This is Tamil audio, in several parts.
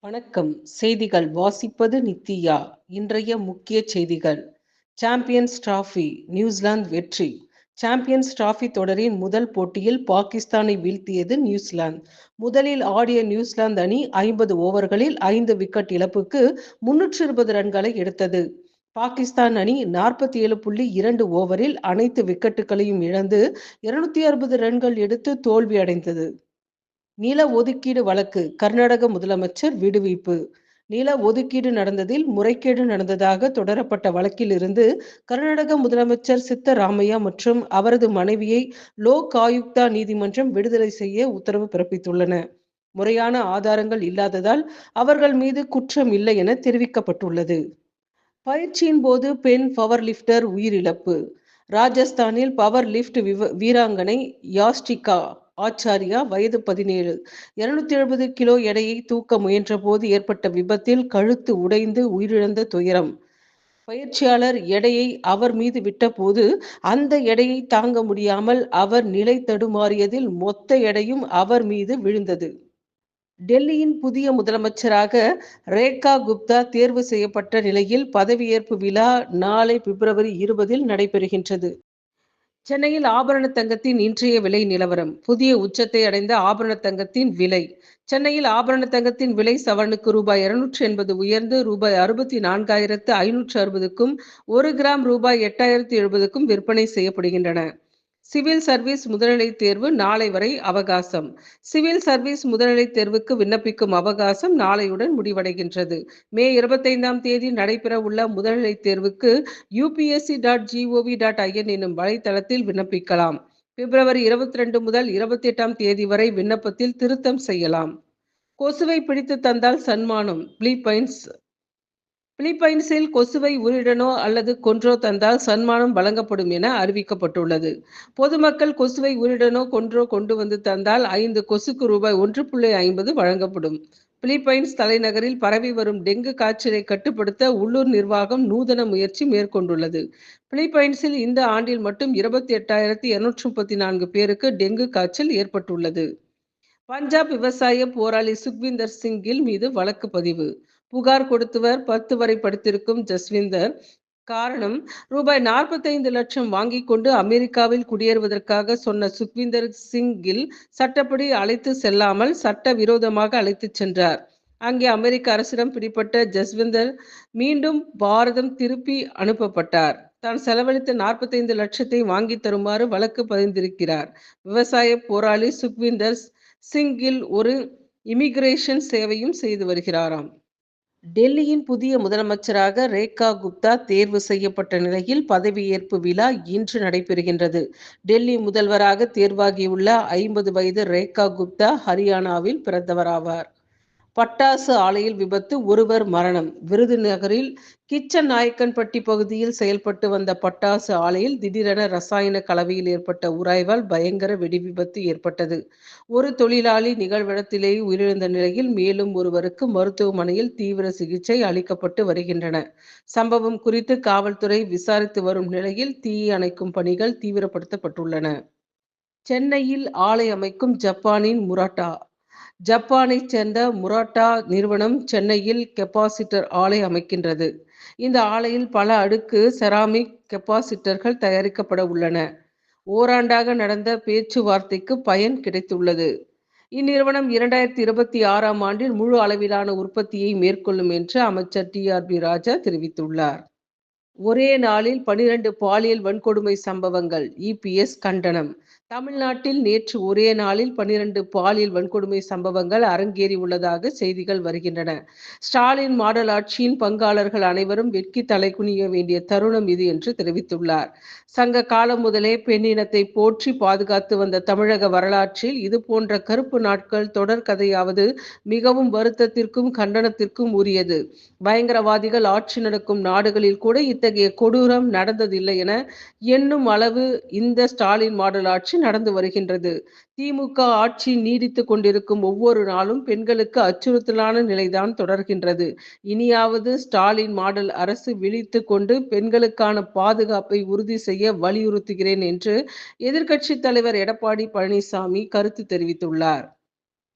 வணக்கம். செய்திகள் வாசிப்பது நித்தியா. இன்றைய முக்கிய செய்திகள். சாம்பியன்ஸ் டிராபி நியூசிலாந்து வெற்றி. சாம்பியன்ஸ் டிராபி தொடரின் முதல் போட்டியில் பாகிஸ்தானை வீழ்த்தியது நியூசிலாந்து. முதலில் ஆடிய நியூசிலாந்து அணி 50 ஓவர்களில் 5 விக்கெட் இழப்புக்கு 320 ரன்களை எடுத்தது. பாகிஸ்தான் அணி 47.2 ஓவரில் அனைத்து விக்கெட்டுகளையும் இழந்து 260 ரன்கள் எடுத்து தோல்வியடைந்தது. நில ஒதுக்கீடு வழக்கு கர்நாடக முதலமைச்சர் விடுவிப்பு. நில ஒதுக்கீடு நடந்ததில் முறைகேடு நடந்ததாக தொடரப்பட்ட வழக்கில் இருந்து கர்நாடக முதலமைச்சர் சித்தராமையா மற்றும் அவரது மனைவியை லோக் ஆயுக்தா நீதிமன்றம் விடுதலை செய்ய உத்தரவு பிறப்பித்துள்ளன. முறையான ஆதாரங்கள் இல்லாததால் அவர்கள் மீது குற்றம் இல்லை என தெரிவிக்கப்பட்டுள்ளது. பயிற்சியின் போது பெண் பவர் லிப்டர் உயிரிழப்பு. ராஜஸ்தானில் பவர் லிப்ட் வீராங்கனை யாஸ்டிகா ஆச்சாரியா வயது 17 270 கிலோ எடையை தூக்க முயன்ற போது ஏற்பட்ட விபத்தில் கழுத்து உடைந்து உயிரிழந்த துயரம். பயிற்சியாளர் எடையை அவர் மீது விட்டபோது அந்த எடையை தாங்க முடியாமல் அவர் நிலை தடுமாறியதில் மொத்த எடையும் அவர் மீது விழுந்தது. டெல்லியின் புதிய முதலமைச்சராக ரேகா குப்தா தேர்வு செய்யப்பட்ட நிலையில் பதவியேற்பு விழா நாளை பிப்ரவரி 20 நடைபெறுகின்றது. சென்னையில் ஆபரண தங்கத்தின் இன்றைய விலை நிலவரம். புதிய உச்சத்தை அடைந்த ஆபரண தங்கத்தின் விலை. சென்னையில் ஆபரண தங்கத்தின் விலை சவரனுக்கு ரூபாய் 280 உயர்ந்து ரூபாய் 64,560க்கும் 1 கிராம் ரூபாய் 8,070க்கும் விற்பனை செய்யப்படுகின்றன. சிவில் சர்வீஸ் முதுநிலை தேர்வு நாளை வரை அவகாசம். சிவில் சர்வீஸ் முதுநிலை தேர்வுக்கு விண்ணப்பிக்கும் அவகாசம் நாளையுடன் முடிவடைகின்றது. மே 25ஆம் தேதி நடைபெற உள்ள முதுநிலை தேர்வுக்கு upsc.gov.in என்னும் வலைத்தளத்தில் விண்ணப்பிக்கலாம். பிப்ரவரி 22 முதல் 28ஆம் தேதி வரை விண்ணப்பத்தில் திருத்தம் செய்யலாம். கொசுவை பிடித்து தந்தால் சன்மானம். பிலிப்பைன்ஸில் கொசுவை உயிருடனோ அல்லது கொன்றோ தந்தால் சன்மானம் வழங்கப்படும் என அறிவிக்கப்பட்டுள்ளது. பொதுமக்கள் கொசுவை உயிருடனோ கொன்றோ கொண்டு வந்து தந்தால் 5 கொசுக்கு ரூபாய் 1.50 வழங்கப்படும். பிலிப்பைன்ஸ் தலைநகரில் பரவி வரும் டெங்கு காய்ச்சலை கட்டுப்படுத்த உள்ளூர் நிர்வாகம் நூதன முயற்சி மேற்கொண்டுள்ளது. பிலிப்பைன்ஸில் இந்த ஆண்டில் மட்டும் 28,234 பேருக்கு டெங்கு காய்ச்சல் ஏற்பட்டுள்ளது. பஞ்சாப் விவசாய போராளி சுக்விந்தர் சிங் கில் மீது வழக்கு பதிவு. புகார் கொடுத்தவர் 10 வரை படித்திருக்கும் ஜஸ்விந்தர். காரணம், ரூபாய் 45 லட்சம் வாங்கிக் கொண்டு அமெரிக்காவில் குடியேறுவதற்காக சொன்ன சுக்விந்தர் சிங் கில் சட்டப்படி அழைத்து செல்லாமல் சட்ட விரோதமாக அழைத்துச் சென்றார். அங்கே அமெரிக்க அரசிடம் பிடிபட்ட ஜஸ்விந்தர் மீண்டும் பாரதம் திருப்பி அனுப்பப்பட்டார். தான் செலவழித்த 45 லட்சத்தை வாங்கி தருமாறு வழக்கு பதிந்திருக்கிறார். விவசாய போராளி சுக்விந்தர் சிங் கில் ஒரு இமிகிரேஷன் சேவையும் செய்து வருகிறாராம். டெல்லியின் புதிய முதலமைச்சராக ரேகா குப்தா தேர்வு செய்யப்பட்ட நிலையில் பதவியேற்பு விழா இன்று நடைபெறுகின்றது. டெல்லி முதல்வராக தேர்வாகியுள்ள 50 வயது ரேகா குப்தா ஹரியானாவில் பிறந்தவராவார். பட்டாசு ஆலையில் விபத்து, ஒருவர் மரணம். விருதுநகரில் கிச்சன் நாயக்கன்பட்டி பகுதியில் செயல்பட்டு வந்த பட்டாசு ஆலையில் திடீரென ரசாயன கலவையில் ஏற்பட்ட உராய்வால் பயங்கர வெடி விபத்து ஏற்பட்டது. ஒரு தொழிலாளி நிகழ்விடத்திலேயே உயிரிழந்த நிலையில் மேலும் ஒருவருக்கு மருத்துவமனையில் தீவிர சிகிச்சை அளிக்கப்பட்டு வருகின்றன. சம்பவம் குறித்து காவல்துறை விசாரித்து வரும் நிலையில் தீயை அணைக்கும் பணிகள் தீவிரப்படுத்தப்பட்டுள்ளன. சென்னையில் ஆலை அமைக்கும் ஜப்பானின் முராட்டா. ஜப்பானைச் சேர்ந்த முராட்டா நிறுவனம் சென்னையில் கெப்பாசிட்டர் ஆலை அமைக்கின்றது. இந்த ஆலையில் பல அடுக்கு செராமிக் கெப்பாசிட்டர்கள் தயாரிக்கப்பட உள்ளன. ஓராண்டாக நடந்த பேச்சுவார்த்தைக்கு பயன் கிடைத்துள்ளது. இந்நிறுவனம் 2026ஆம் ஆண்டில் முழு அளவிலான உற்பத்தியை மேற்கொள்ளும் என்று அமைச்சர் TRB ராஜா தெரிவித்துள்ளார். ஒரே நாளில் 12 பாலியல் வன்கொடுமை சம்பவங்கள். EPS கண்டனம். தமிழ்நாட்டில் நேற்று ஒரே நாளில் 12 பாலியல் வன்கொடுமை சம்பவங்கள் அரங்கேறி உள்ளதாக செய்திகள் வருகின்றன. ஸ்டாலின் மாடல் ஆட்சியின் பங்காளர்கள் அனைவரும் வெட்கி தலைகுனிய வேண்டிய தருணம் இது என்று தெரிவித்துள்ளார். சங்க காலம் முதலே பெண்ணினத்தை போற்றி பாதுகாத்து வந்த தமிழக வரலாற்றில் இது போன்ற கருப்பு நாட்கள் தொடர் கதையாவது மிகவும் வருத்தத்திற்கும் கண்டனத்திற்கும் உரியது. பயங்கரவாதிகள் ஆட்சி நடக்கும் நாடுகளில் கூட இத்தகைய கொடூரம் நடந்ததில்லை என எண்ணும் அளவு இந்த ஸ்டாலின் மாடல் ஆட்சி நடந்து வருகின்றது. திமுக ஆட்சி நீடித்து கொண்டிருக்கும் ஒவ்வொரு நாளும் பெண்களுக்கு அச்சுறுத்தலான நிலைதான் தொடர்கின்றது. இனியாவது ஸ்டாலின் மாடல் அரசு விழித்து கொண்டு பெண்களுக்கான பாதுகாப்பை உறுதி செய்ய வலியுறுத்துகிறேன் என்று எதிர்க்கட்சித் தலைவர் எடப்பாடி பழனிசாமி கருத்து தெரிவித்துள்ளார்.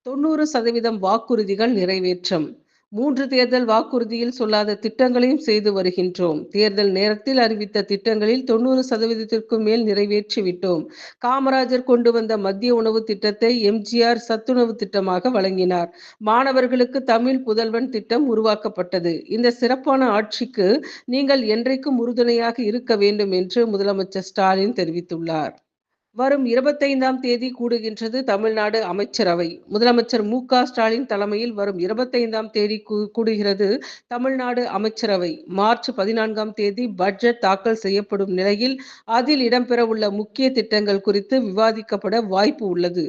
90% வாக்குறுதிகள் நிறைவேற்றம். 3 தேர்தல் வாக்குறுதியில் சொல்லாத திட்டங்களையும் செய்து வருகின்றோம். தேர்தல் நேரத்தில் அறிவித்த திட்டங்களில் 90% மேல் நிறைவேற்றி விட்டோம். காமராஜர் கொண்டு வந்த மதிய உணவு திட்டத்தை எம்ஜிஆர் சத்துணவு திட்டமாக வழங்கினார். மாணவர்களுக்கு தமிழ் புதல்வன் திட்டம் உருவாக்கப்பட்டது. இந்த சிறப்பான ஆட்சிக்கு நீங்கள் என்றைக்கும் உறுதுணையாக இருக்க வேண்டும் என்று முதலமைச்சர் ஸ்டாலின் தெரிவித்துள்ளார். வரும் 25ஆம் தேதி கூடுகின்றது தமிழ்நாடு அமைச்சரவை. முதலமைச்சர் மு.க. ஸ்டாலின் தலைமையில் வரும் 25ஆம் தேதி கூடுகிறது தமிழ்நாடு அமைச்சரவை. மார்ச் 14ஆம் தேதி பட்ஜெட் தாக்கல் செய்யப்படும் நிலையில் அதில் இடம்பெறவுள்ள முக்கிய திட்டங்கள் குறித்து விவாதிக்கப்பட வாய்ப்பு உள்ளது.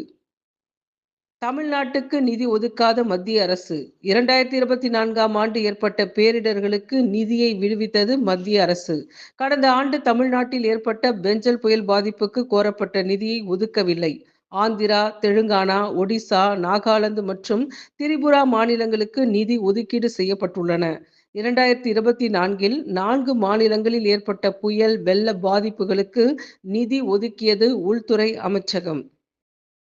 தமிழ்நாட்டுக்கு நிதி ஒதுக்காத மத்திய அரசு. 2024ஆம் ஆண்டு ஏற்பட்ட பேரிடர்களுக்கு நிதியை விடுவித்தது மத்திய அரசு. கடந்த ஆண்டு தமிழ்நாட்டில் ஏற்பட்ட பெஞ்சல் புயல் பாதிப்புக்கு கோரப்பட்ட நிதியை ஒதுக்கவில்லை. ஆந்திரா, தெலுங்கானா, ஒடிசா, நாகாலாந்து மற்றும் திரிபுரா மாநிலங்களுக்கு நிதி ஒதுக்கீடு செய்யப்பட்டுள்ளன. 2024இல் 4 மாநிலங்களில் ஏற்பட்ட புயல், வெள்ள பாதிப்புகளுக்கு நிதி ஒதுக்கியது உள்துறை அமைச்சகம்.